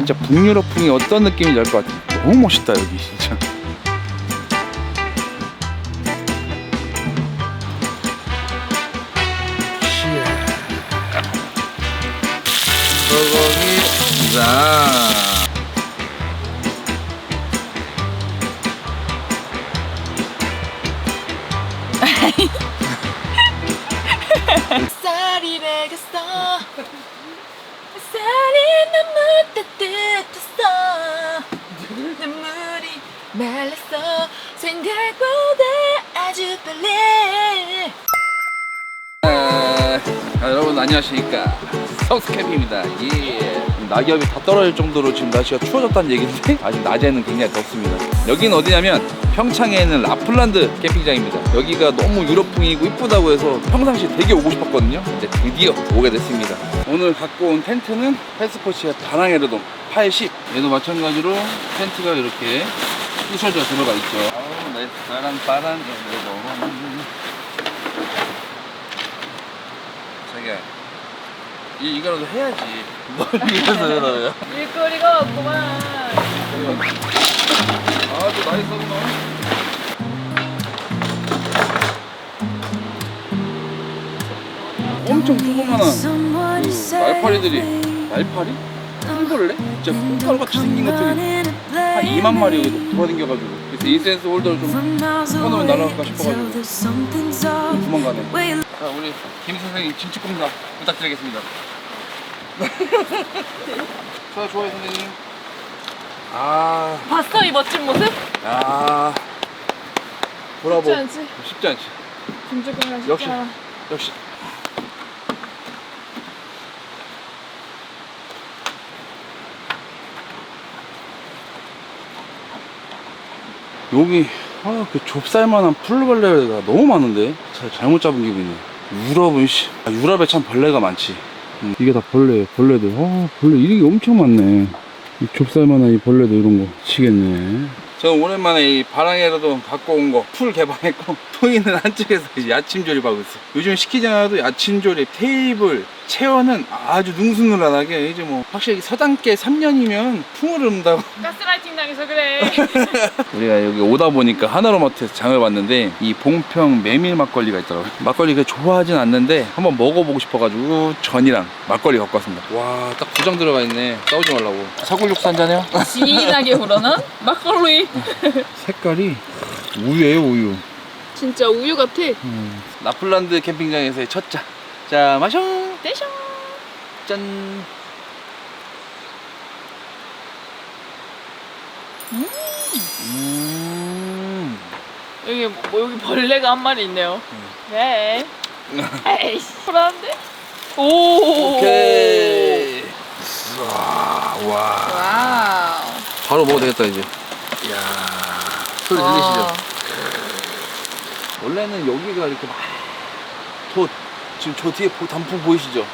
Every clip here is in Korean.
진짜 북유럽풍이 어떤 느낌인지 알 것 같아. 너무 멋있다 여기 진짜. 소고기 자. 쌀이 배겼어. 쌀이 너무 따뜻했어. 눈물이 말랐어. 생각보다 아주 빨리. 여러분 안녕하십니까, 서우스 캠핑입니다. 예. 낙엽이 다 떨어질 정도로 지금 날씨가 추워졌다는 얘기인데 아직 낮에는 굉장히 덥습니다. 여기는 어디냐면 평창에 있는 라플란드 캠핑장입니다. 여기가 너무 유럽풍이고 이쁘다고 해서 평상시에 되게 오고 싶었거든요. 근데 드디어 오게 됐습니다. 오늘 갖고 온 텐트는 패스포츠의 바랑에르돔 80. 얘도 마찬가지로 텐트가 이렇게 부셔져 들어가 있죠. 나랑 바랑에르돔. 자기야, 이거라도 해야지. 뭘 이래서 그러냐. 일거리가 없구만. 아주 많이 썼구나. 엄청 조그마한 그 말파리들이, 말파리? 콩벌레? 진짜 콩가루같이 생긴 것들이 한 2만 마리 돌아다녀가지고, 그래서 인센스 홀더를 좀 꺼놓으면 날아갈까 싶어가지고 도망가네. 자, 우리 김 선생님 김치 공사 부탁드리겠습니다. 좋아요 선생님. 봤어 이 멋진 모습? 브라보. 쉽지 않지? 쉽지 않지. 김치국이랑 쉽지 역시. 않아. 역시. 여기 그 좁쌀만한 풀벌레가 너무 많은데 잘못 잡은 기분이네. 유럽은 유럽에 참 벌레가 많지. 이게 다 벌레예요. 벌레들. 벌레 이게 엄청 많네. 이 좁쌀만한 이 벌레도 이런 거 치겠네. 저는 오랜만에 이 바랑에르돔 갖고 온 거 풀 개방했고, 토이는 한쪽에서 이제 야침 조립하고 있어. 요즘 시키지 않아도 야침 조립, 테이블, 체어는 아주 능수능란하게 이제 뭐 확실히 서당계 3년이면 풍을 읊다고. 가스라이팅 당해서 그래. 우리가 여기 오다 보니까 하나로마트에서 장을 봤는데 이 봉평 메밀 막걸리가 있더라고요. 막걸리 좋아하진 않는데 한번 먹어보고 싶어가지고 전이랑 막걸리 갖고 왔습니다. 와, 딱 2장 들어가 있네. 싸우지 말라고. 사골육수 한잔해요? 진하게 불어나? 막걸리. 색깔이 우유예요, 우유. 진짜 우유 같아. 라플란드 캠핑장에서의 첫 잔. 자, 마셔. 대쇼. 짠. 여기 벌레가 한 마리 있네요. 네. 에이씨. 불안한데? 오. 오케이. 와. 와우. 바로 먹어도 되겠다 이제. 이야. 소리 들리시죠? 원래는 여기가 이렇게 막 지금 저 뒤에 단풍 보이시죠?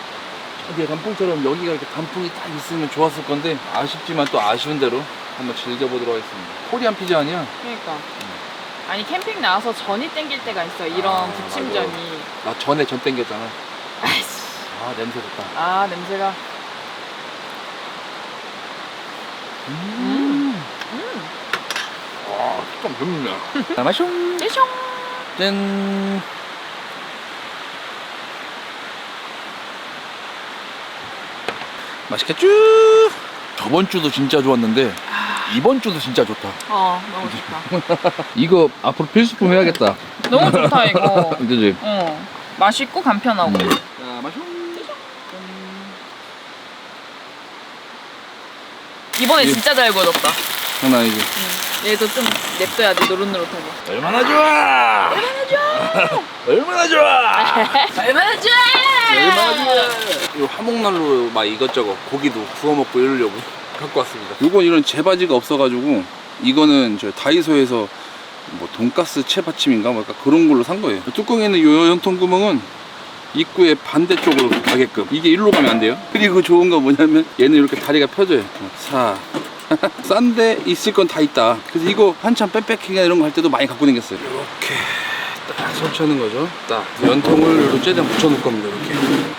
저 뒤에 단풍처럼 여기가 이렇게 단풍이 딱 있으면 좋았을 건데, 아쉽지만 또 아쉬운 대로 한번 즐겨보도록 하겠습니다. 코리안 피자 아니야? 그러니까. 아니 캠핑 나와서 전이 땡길 때가 있어. 이런 부침전이. 나 전에 전 땡겼잖아. 아이씨. 냄새 좋다. 냄새가. 식감 좋네. 자, 마숑. 대쇼. 짠. 맛있겠죠? 저번 주도 진짜 좋았는데 이번 주도 진짜 좋다. 너무 좋다. 이거 앞으로 필수품 해야겠다. 너무 좋다 이거. 그지? 맛있고 간편하고. 자, 마셔. 이번에 진짜 잘 구워졌다. 장난 아니지? 얘도 좀 냅둬야지 노릇노릇하게. 얼마나 좋아! 얼마나 좋아! 얼마나 좋아! 얼마나 좋아! 얼마나 좋아! 이 화목난로 막 이것저것 고기도 구워 먹고 이러려고 갖고 왔습니다. 요건 이런 재바지가 없어가지고, 이거는 저 다이소에서 뭐 돈가스 채받침인가 뭐 약간 그런 걸로 산 거예요. 뚜껑에 있는 요 연통 구멍은 입구의 반대쪽으로 가게끔, 이게 일로 가면 안 돼요. 그리고 좋은 건 뭐냐면 얘는 이렇게 다리가 펴져요. 싼데 있을 건 다 있다. 그래서 이거 한참 백패킹이나 이런 거 할 때도 많이 갖고 다녔어요. 이렇게 딱 설치하는 거죠. 딱 연통을 이렇게 최대한 붙여놓을 겁니다. 이렇게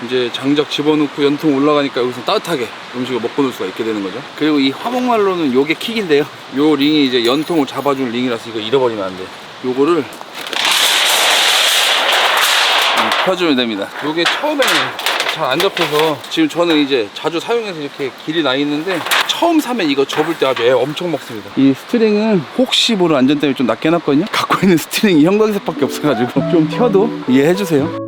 이제 장작 집어넣고 연통 올라가니까 여기서 따뜻하게 음식을 먹고 놀 수가 있게 되는 거죠. 그리고 이 화목난로는 요게 킥인데요. 요 링이 이제 연통을 잡아줄 링이라서 이거 잃어버리면 안 돼. 요거를 펴주면 됩니다. 요게 처음에는 잘 안 접혀서 지금 저는 이제 자주 사용해서 이렇게 길이 나 있는데 처음 사면 이거 접을 때 아주 애 엄청 먹습니다. 이 스트링은 혹시 모를 안전 때문에 좀 낮게 놨거든요. 갖고 있는 스트링이 형광색밖에 없어가지고 좀 튀어도 이해해주세요.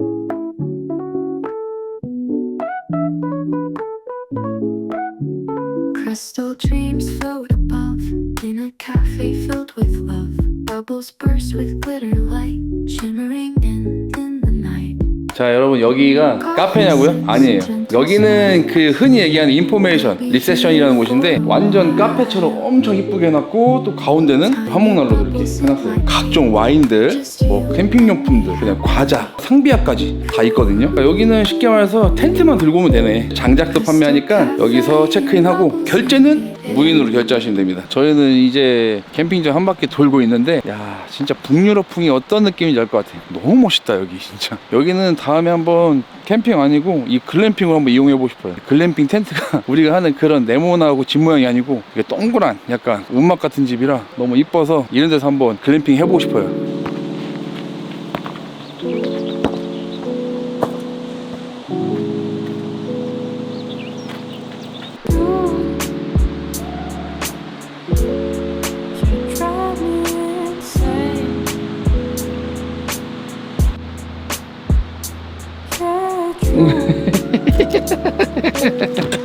Crystal dreams float above in a cafe filled with love. Bubbles burst with glitter light shimmering in the night. 자, 여러분 여기가 카페냐고요? 아니에요. 여기는 그 흔히 얘기하는 인포메이션 리셉션이라는 곳인데 완전 카페처럼 엄청 이쁘게 해놨고 또 가운데는 화목난로도 이렇게 해놨어요. 각종 와인들, 뭐 캠핑용품들, 그냥 과자, 상비약까지 다 있거든요. 그러니까 여기는 쉽게 말해서 텐트만 들고 오면 되네. 장작도 판매하니까 여기서 체크인하고 결제는 무인으로 결제하시면 됩니다. 저희는 이제 캠핑장 한 바퀴 돌고 있는데 야, 진짜 북유럽풍이 어떤 느낌인지 알 것 같아요. 너무 멋있다 여기 진짜. 여기는 다음에 한번 캠핑 아니고 이 글램핑으로 한번 이용해보고 싶어요. 글램핑 텐트가 우리가 하는 그런 네모나고 집 모양이 아니고 이게 동그란 약간 움막 같은 집이라 너무 이뻐서 이런 데서 한번 글램핑 해보고 싶어요.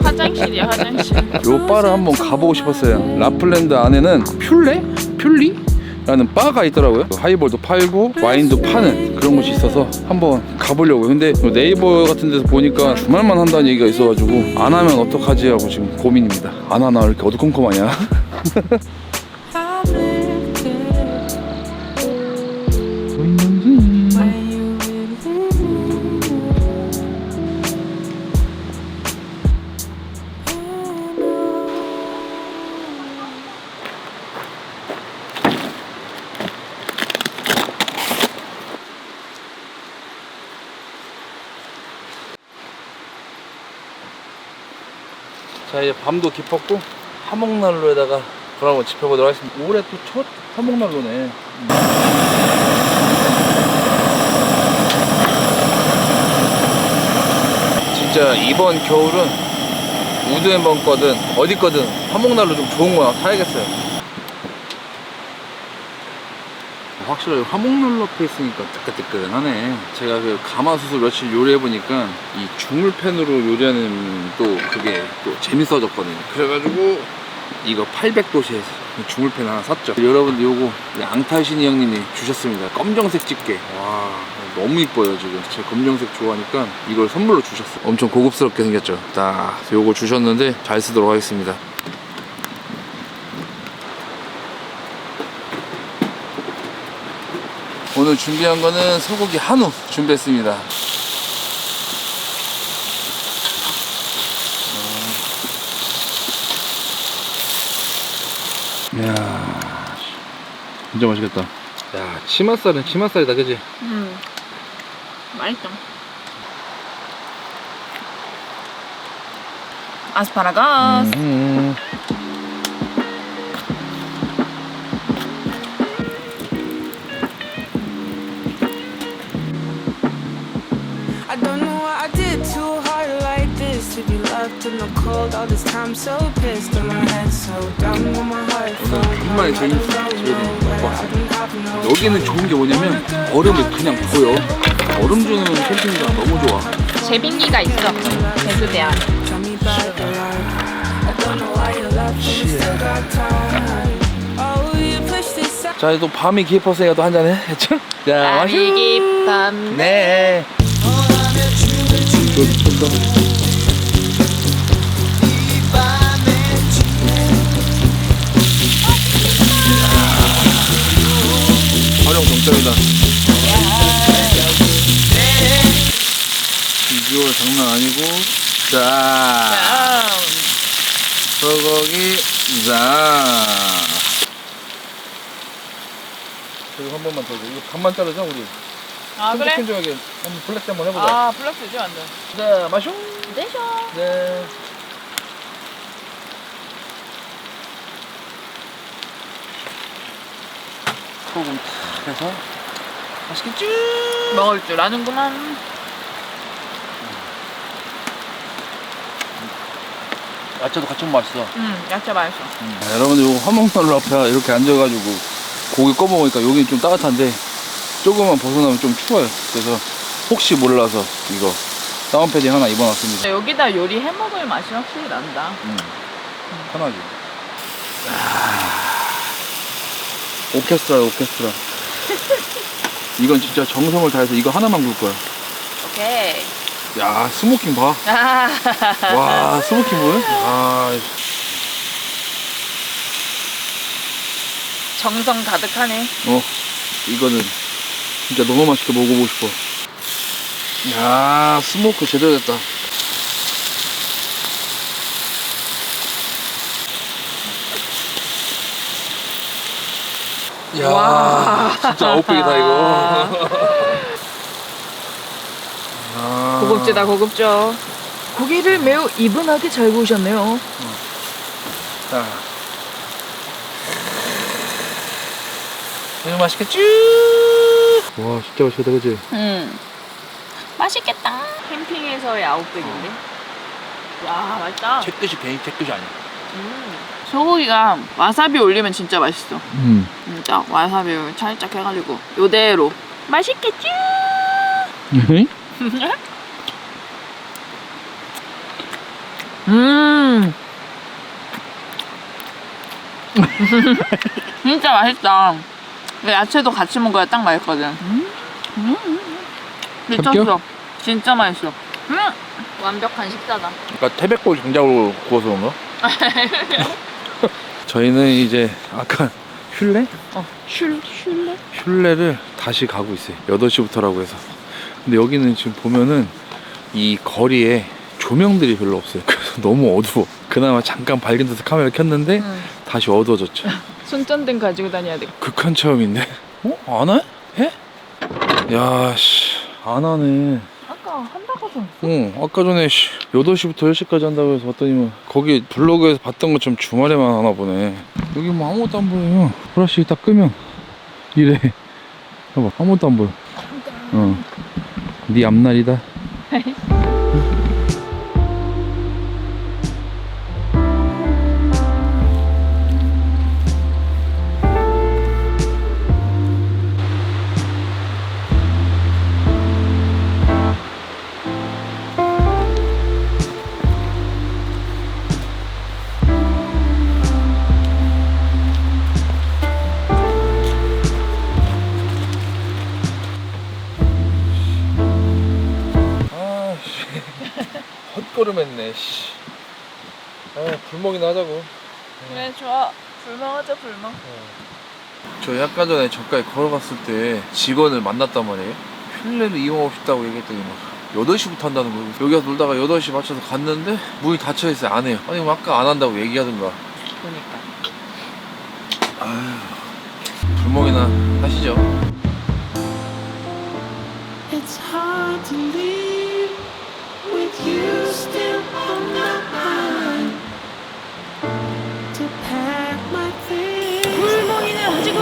화장실이야 화장실. 요 바를 한번 가보고 싶었어요. 라플랜드 안에는 퓰리라는 바가 있더라고요. 하이볼도 팔고 와인도 파는 그런 곳이 있어서 한번 가보려고요. 근데 네이버 같은 데서 보니까 주말만 한다는 얘기가 있어가지고 안 하면 어떡하지 하고 지금 고민입니다. 안 하나 왜 이렇게 어두컴컴하냐. 자, 이제 밤도 깊었고 화목난로에다가 불 한번 지펴보도록 하겠습니다. 올해 또 첫 화목난로네. 진짜 이번 겨울은 우드앤번 거든 어디 거든 화목난로 좀 좋은 거 사야겠어요. 확실히 화목난로 앞에 있으니까 뜨끈뜨끈하네. 제가 그 가마솥을 며칠 요리해보니까 이 중물팬으로 요리하는 또 그게 또 재밌어졌거든요. 그래가지고 이거 800도시에서 중물팬 하나 샀죠. 여러분들 요거 앙탈신이 형님이 주셨습니다. 검정색 집게. 와, 너무 이뻐요 지금. 제가 검정색 좋아하니까 이걸 선물로 주셨어요. 엄청 고급스럽게 생겼죠. 딱 요거 주셨는데 잘 쓰도록 하겠습니다. 오늘 준비한 거는 소고기 한우 준비했습니다. 이야, 진짜 맛있겠다. 야, 치맛살은 치맛살이다, 그지? 맛있다. 아스파라거스. I don't know what I did to hard like this. To be left in the cold all this time, so pissed. And my head so down with my heart 오늘 정말 재밌는 먹고 왔어요. 여기는 좋은 게 뭐냐면 얼음을 그냥 보여. 얼음 주는 캠핑장 너무 좋아. 재빙기가 있어. 배수대야. Tell me back alive. I don't know why you left, but we still got time. Oh, you pushed this out. 자, 또 밤이 깊었으니까 또 한잔 해. 했죠? 자, 밤이 깊밤. 네. 좋다. 활용 동점이다. 비주얼 장난 아니고. 자, 소고기 자. 그리고 한 번만 더 줘. 이거 반만 자르자 우리. 아 그래? 끈적끈적하게 한번 블랙 한번 해보자. 아 플렉스지 완전. 자, 마쇼. 내셔. 네. 소금 탁 해서 맛있게 쭉. 먹을 줄 아는구만. 야채도 같이 먹으면 맛있어. 야채 맛있어. 여러분들 요거 화목난로 앞에 이렇게 앉아가지고 고기 꺼 먹으니까 여기는 좀 따뜻한데 조금만 벗어나면 좀 추워요. 그래서 혹시 몰라서 이거 다운 패딩 하나 입어놨습니다. 여기다 요리 해 먹을 맛이 확실히 난다. 편하지. 오케스트라. 이건 진짜 정성을 다해서 이거 하나만 굴 거야. 오케이. 야, 스모킹 봐. 와, 스모킹 보여? 아, 정성 가득하네. 이거는 진짜 너무 맛있게 먹어보고 싶어. 야, 스모크 제대로 됐다. 야, 와. 진짜 아웃백이다 이거. 아. 고급지다 고급져. 고기를 매우 이분하게 잘 구우셨네요. 자, 이거 맛있겠지? 와, 진짜 맛있겠다, 그치? 맛있겠다. 캠핑에서의 아웃백인데. 와 맛있다. 채끝이 괜히 채끝이 아니야. 소고기가 와사비 올리면 진짜 맛있어. 진짜 와사비 살짝 해가지고 요대로 맛있겠지? 진짜 맛있다. 야채도 같이 먹어야 딱 맛있거든. 미쳤어. 진짜 맛있어. 완벽한 식사다. 그러니까 태백골 장작으로 구워서 그런가? 저희는 이제 아까 슐레? 슐레? 슐레를 다시 가고 있어요. 8시부터라고 해서. 근데 여기는 지금 보면은 이 거리에 조명들이 별로 없어요. 그래서 너무 어두워. 그나마 잠깐 발견돼서 카메라 켰는데 다시 어두워졌죠. 손전등 가지고 다녀야 돼. 극한 체험인데? 안 해? 해? 야, 씨, 안 하네. 아까 한다고 하지 아까 전에 8시부터 10시까지 한다고 해서 봤더니만 거기 블로그에서 봤던 것처럼 주말에만 하나 보네. 여기 뭐 아무것도 안 보여요. 브러쉬 딱 끄면 이래. 봐봐, 아무것도 안 보여. 네 앞날이다. 헛걸음했네. 씨. 불멍이나 하자고. 그래 좋아. 불멍하자 불멍. 저 약간 전에 저까지 걸어갔을 때 직원을 만났단 말이에요. 휠레를 이용하고 싶다고 얘기했더니 막 8시부터 한다는 거예요. 여기 와서 놀다가 8시 맞춰서 갔는데 문이 닫혀있어요. 안 해요. 아니 뭐 아까 안 한다고 얘기하던가. 그러니까. 불멍이나 하시죠. It's hard to leave with you still on my mind. To pack my things. 불멍이네 하지고.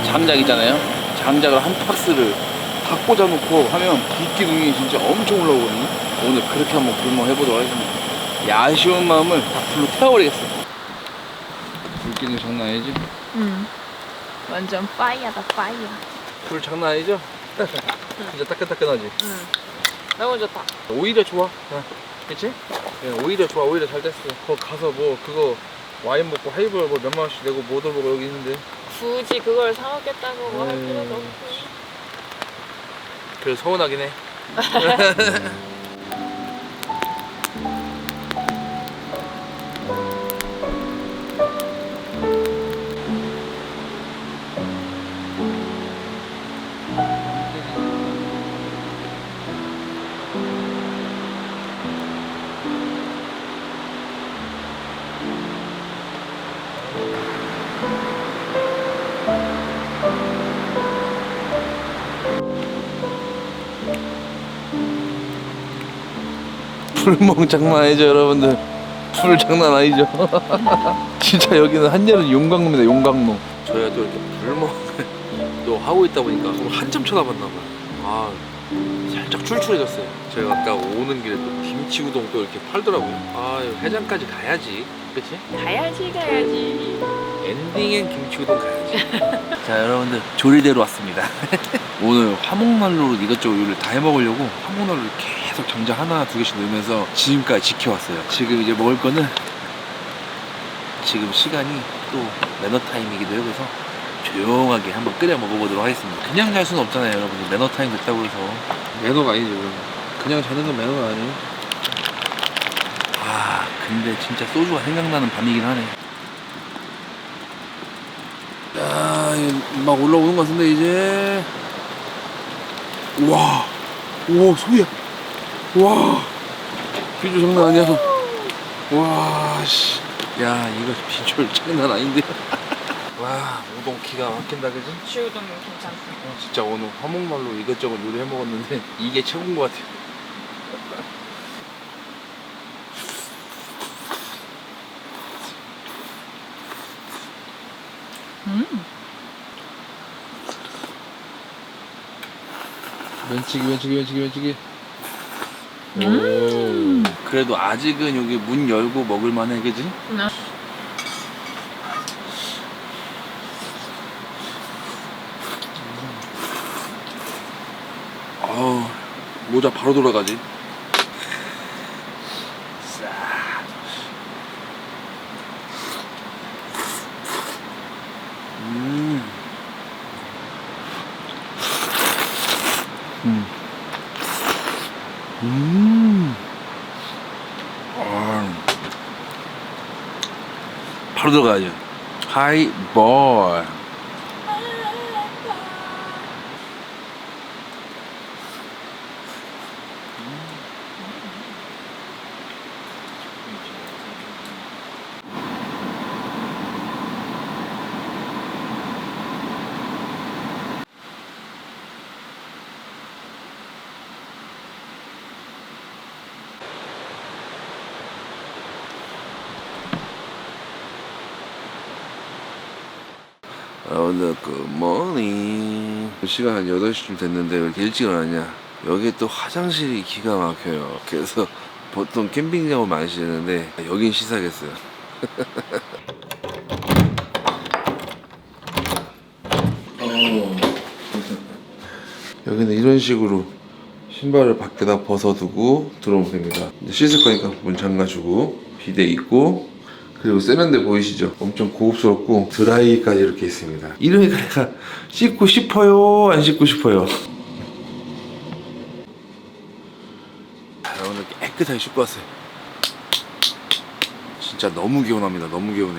장작이잖아요. 장작을 한 박스를 다 꽂아놓고 하면 불기둥이 진짜 엄청 올라오거든요. 오늘 그렇게 한번 불멍 해보도록 하겠습니다. 이 아쉬운 마음을 다 불로 태워버리겠어. 불기둥 장난 아니지? 완전 파이어다 파이어. 불 장난 아니죠? 진짜 따끈따끈하지? 너무 좋다. 오히려 좋아. 그치? 오히려 좋아. 오히려 잘 됐어. 거기 가서 뭐 그거 와인 먹고 하이볼 뭐 몇만 원씩 내고 못 오고 여기 있는데 굳이 그걸 사 먹겠다고 뭐 할 필요도 없고. 그래서 서운하긴 해. 불멍 장난 아니죠 여러분들. 불 장난 아니죠. 진짜 여기는 한여름 용광로입니다. 용광로. 저희가 또 이렇게 불멍을 또 하고 있다 보니까 서로 한참 쳐다봤나 봐요. 아 살짝 출출해졌어요. 제가 아까 오는 길에 또 김치 우동 또 이렇게 팔더라고요. 아 회장까지 가야지, 그치? 가야지. 엔딩엔 김치 우동 가야지. 자 여러분들 조리대로 왔습니다. 오늘 화목난로로 이것저것 요리를 다 해먹으려고 화목난로를 계속 정장 하나 두 개씩 넣으면서 지금까지 지켜왔어요. 지금 이제 먹을 거는 지금 시간이 또 매너 타임이기도 해서 조용하게 한번 끓여 먹어보도록 하겠습니다. 그냥 잘 수는 없잖아요 여러분들. 매너 타임 됐다고 해서. 매너가 아니죠. 그냥 자는 건 매너가 아니에요. 아 근데 진짜 소주가 생각나는 밤이긴 하네. 야, 막 올라오는 것 같은데 이제. 와, 오 소리야. 와, 비주얼 장난 아니야. 와, 씨. 야, 이거 비주얼 장난 아닌데. 와 우동 기가 막힌다, 그지? 치우동 괜찮고. 진짜 오늘 화목난로 이것저것 요리해 먹었는데 이게 최고인 것 같아요. 면치기. 그래도 아직은 여기 문 열고 먹을 만해, 그지? 아우, 모자 바로 돌아가지. 바로 들어가야죠. 하이볼. 오늘 굿모닝. 시간 한 8시쯤 됐는데 왜 이렇게 일찍 일어났냐. 여기 또 화장실이 기가 막혀요. 그래서 보통 캠핑장을 많이 쉬는데 여긴 씻어야겠어요. 여기는 이런 식으로 신발을 밖에다 벗어두고 들어오면 됩니다. 이제 씻을 거니까 문 잠가주고 비데 있고, 그리고 세면대 보이시죠? 엄청 고급스럽고 드라이까지 이렇게 있습니다. 이름이 그러니까 씻고 싶어요? 안 씻고 싶어요? 오늘 깨끗하게 씻고 왔어요. 진짜 너무 개운합니다. 너무 개운해.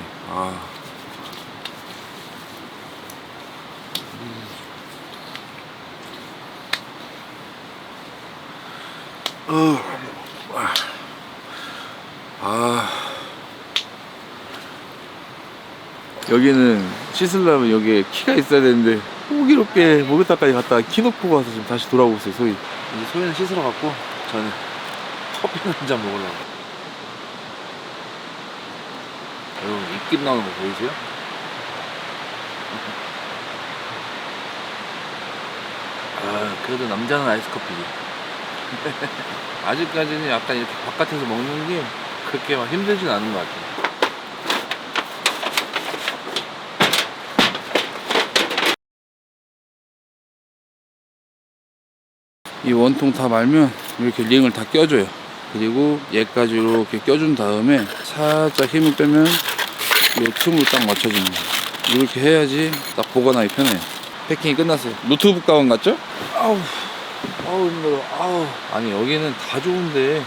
여기는 씻으려면 여기에 키가 있어야 되는데 호기롭게 목욕탕까지 갔다가 키 놓고 가서 지금 다시 돌아오고 있어요. 소희. 이제 소희는 씻으러 갔고 저는 커피 한잔 먹으려고. 여러분 입김 나오는 거 보이세요? 그래도 남자는 아이스커피지. 아직까지는 약간 이렇게 바깥에서 먹는 게 그렇게 막 힘들진 않은 것 같아요. 이 원통 다 말면 이렇게 링을 다 껴줘요. 그리고 얘까지 이렇게 껴준 다음에 살짝 힘을 빼면 이 틈으로 딱 맞춰줍니다. 이렇게 해야지 딱 보관하기 편해요. 패킹이 끝났어요. 노트북 가방 같죠? 아우 힘들어. 아니 여기는 다 좋은데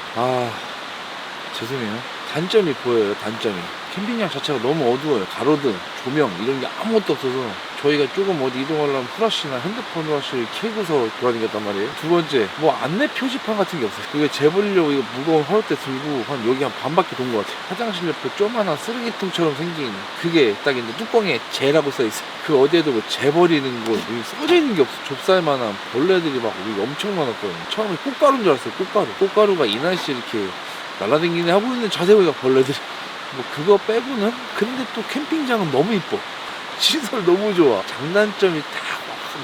죄송해요. 단점이 보여요. 단점이 캠핑장 자체가 너무 어두워요. 가로등, 조명 이런 게 아무것도 없어서 저희가 조금 어디 이동하려면 후라시나 핸드폰 후라시를 켜고서 돌아다녔단 말이에요. 두 번째, 뭐 안내 표지판 같은 게 없어요. 이거 재버리려고 이거 무거운 허리대 들고 한 여기 한 반 바퀴 돈 것 같아요. 화장실 옆에 조그만한 쓰레기통처럼 생긴 그게 딱 있는데 뚜껑에 재라고 써있어요. 그 어디에도 뭐 재버리는 곳 여기 써져 있는 게 없어. 좁쌀만한 벌레들이 막 여기 엄청 많았거든요. 처음에 꽃가루인 줄 알았어요. 꽃가루가 이 날씨에 이렇게 날아다니네 하고 있는 자세히 보니까 벌레들이. 뭐 그거 빼고는 근데 또 캠핑장은 너무 이뻐. 시설 너무 좋아. 장단점이 다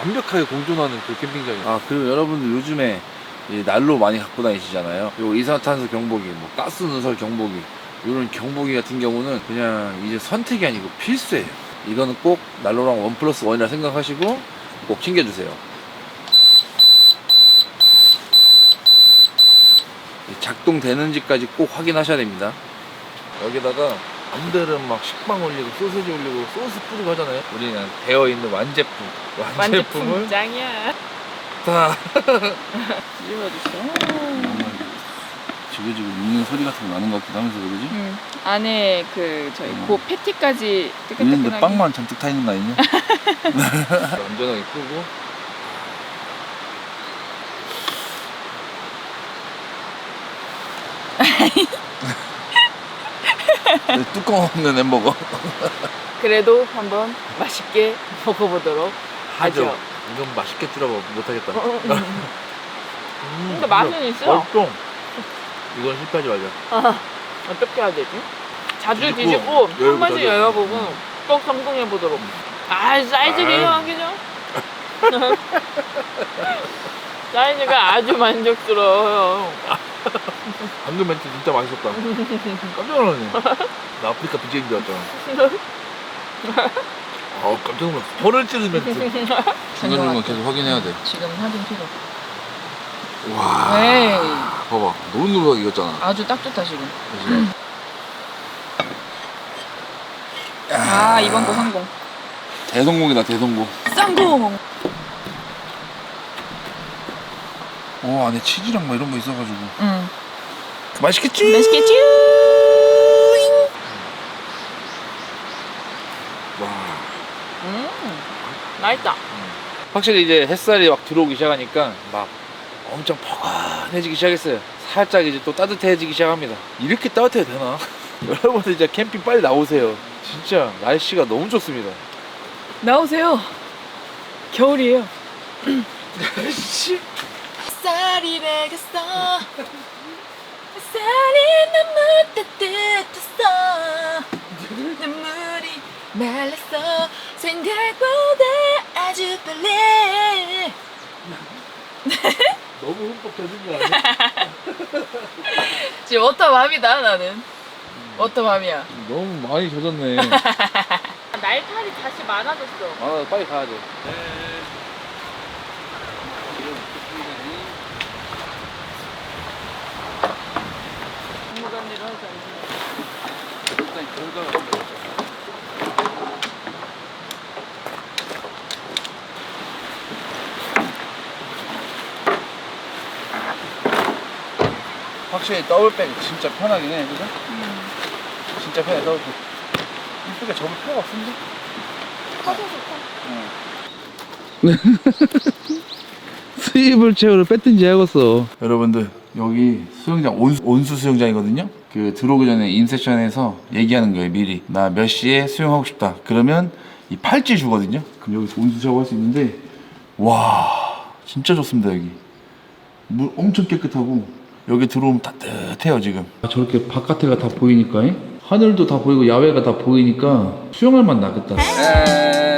완벽하게 공존하는 그 캠핑장이야. 아, 그리고 여러분들 요즘에 이 난로 많이 갖고 다니시잖아요. 그리고 이산화탄소 경보기, 뭐 가스 누설 경보기, 이런 경보기 같은 경우는 그냥 이제 선택이 아니고 필수예요. 이거는 꼭 난로랑 1+1이라 생각하시고 꼭 챙겨주세요. 작동되는지까지 꼭 확인하셔야 됩니다. 여기다가 남들은 막 식빵 올리고 소세지 올리고 소스 뿌리고 하잖아요. 우리는 되어있는 완제품, 완제품을 짱이야. 다 씹어주세요. 지그지그 눕는 소리 같은 거 나는 것 같기도 하면서 그러지? 안에 그 저희 고 패티까지 이런데 뜨끈뜨끈하게. 빵만 잔뜩 타 있는 거 아니냐? 안전하게 끄고 뚜껑 없는 햄버거. 그래도 한번 맛있게 먹어보도록 하죠. 이건 맛있게 줄여 못하겠다. 근데 맛은 있어. 맛있어. 이건 실패하지 말자. 어떻게 해야 되지? 자주 뒤집고, 뒤집고 한 열고 번씩 닫고. 열어보고 꼭 성공해보도록. 아, 사이즈가 이상하겠죠? 사이즈가 아주 만족스러워요. 방금 멘트 진짜 맛있었다. 깜짝 놀랐네. 나 아프리카 BJ인 줄 알았잖아. 깜짝 놀랐어. 혀를 찌르는 멘트. 중간중간 계속 확인해야 돼. 지금 확인 필요. 와. 에이, 봐봐. 노릇노릇하게 익었잖아. 아주 딱 좋다 지금. 그치? 아, 이번 거 성공. 대성공이다, 대성공. 성공. 오, 안에 치즈랑 뭐 이런 거 있어가지고. 응. 맛있겠지? 맛있겠지? 와. 맛있다. 확실히 이제 햇살이 막 들어오기 시작하니까 막 엄청 포근해지기 시작했어요. 살짝 이제 또 따뜻해지기 시작합니다. 이렇게 따뜻해도 되나? 여러분들 진짜 캠핑 빨리 나오세요. 진짜 날씨가 너무 좋습니다. 나오세요. 겨울이에요. 쌀이 되겠어 쌀이 너무 따뜻했어 눈물이 말랐어 생각보다 아주 빨리 너무 흠뻑 젖은 거 아니야? 지금 워터밤이다 나는. 워터밤이야. 너무 많이 젖었네. 날탈이 다시 많아졌어. 아, 빨리 가야 돼. 공무관대로 하지 않나. 일단 결과가 확실히 더블백 진짜 편하긴 해, 그죠? 진짜 편해, 더블백. 이쁘게 접을 필요가 없는데? 수입을 채우러 뺐든지 해야겠어. 여러분들, 여기 수영장 온수 수영장이거든요. 그 들어오기 전에 인셉션에서 얘기하는 거예요, 미리. 나 몇 시에 수영하고 싶다. 그러면 이 팔찌 주거든요. 그럼 여기서 온수 샤워할 수 있는데, 와, 진짜 좋습니다, 여기. 물 엄청 깨끗하고 여기 들어오면 따뜻해요 지금. 저렇게 바깥에가 다 보이니까 하늘도 다 보이고 야외가 다 보이니까 수영할 맛 나겠다. 자,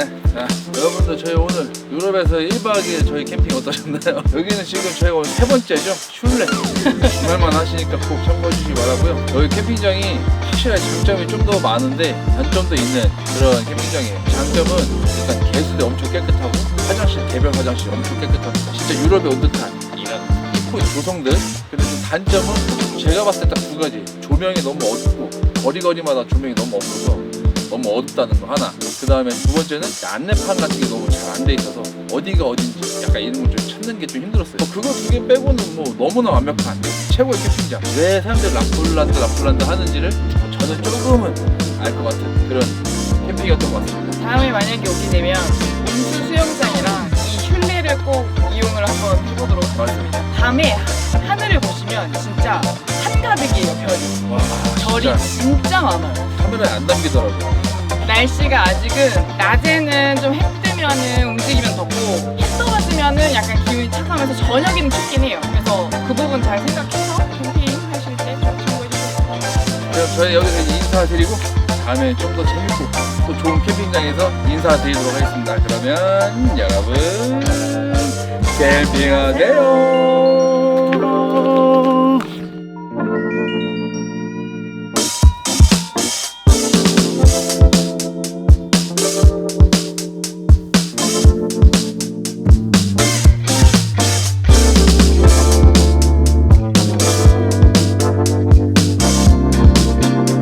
여러분들 저희 오늘 유럽에서 1박 2일 저희 캠핑 어떠셨나요? 여기는 지금 저희가 오늘 세 번째죠. 슐레. 주말만 하시니까 꼭 참고해 주시기 바라고요. 여기 캠핑장이 확실하게 장점이 좀 더 많은데 단점도 있는 그런 캠핑장이에요. 장점은 일단 개수대 엄청 깨끗하고 화장실, 개별 화장실 엄청 깨끗합니다. 진짜 유럽에 온 듯한 이런 이쁜 조성들. 근데 좀 단점은 제가 봤을 때 딱 두 가지. 조명이 너무 어둡고 거리마다 조명이 너무 없어서 너무 어둡다는 거 하나. 그 다음에 두 번째는 안내판 같은 게 너무 잘 안 돼 있어서 어디가 어딘지 약간 이런 걸 좀 찾는 게 좀 힘들었어요. 그거 두 개 빼고는 뭐 너무나 완벽한 최고의 캠핑장. 왜 사람들이 라플란드 하는지를 저는 조금은 알 것 같은 그런 캠핑이었던 것 같습니다. 다음에 만약에 오게 되면 온수 수영장이랑 이 슐레를 꼭 이용을 한번 해보도록 하겠습니다. 밤에 하늘을 보시면 진짜 한가득이에요, 별이. 와, 별이 진짜 많아요. 카메라에 안 담기더라고요. 날씨가 아직은 낮에는 좀 해 뜨면은 움직이면 덥고 해 떨어지면은 약간 기온이 차가면서 저녁에는 춥긴 해요. 그래서 그 부분 잘 생각해서 캠핑 하실 때 좀 참고해 주세요. 그럼 저희 여기서 이제 인사드리고 다음에 좀 더 재밌고 또 좋은 캠핑장에서 인사드리도록 하겠습니다. 그러면 여러분 캠핑하세요.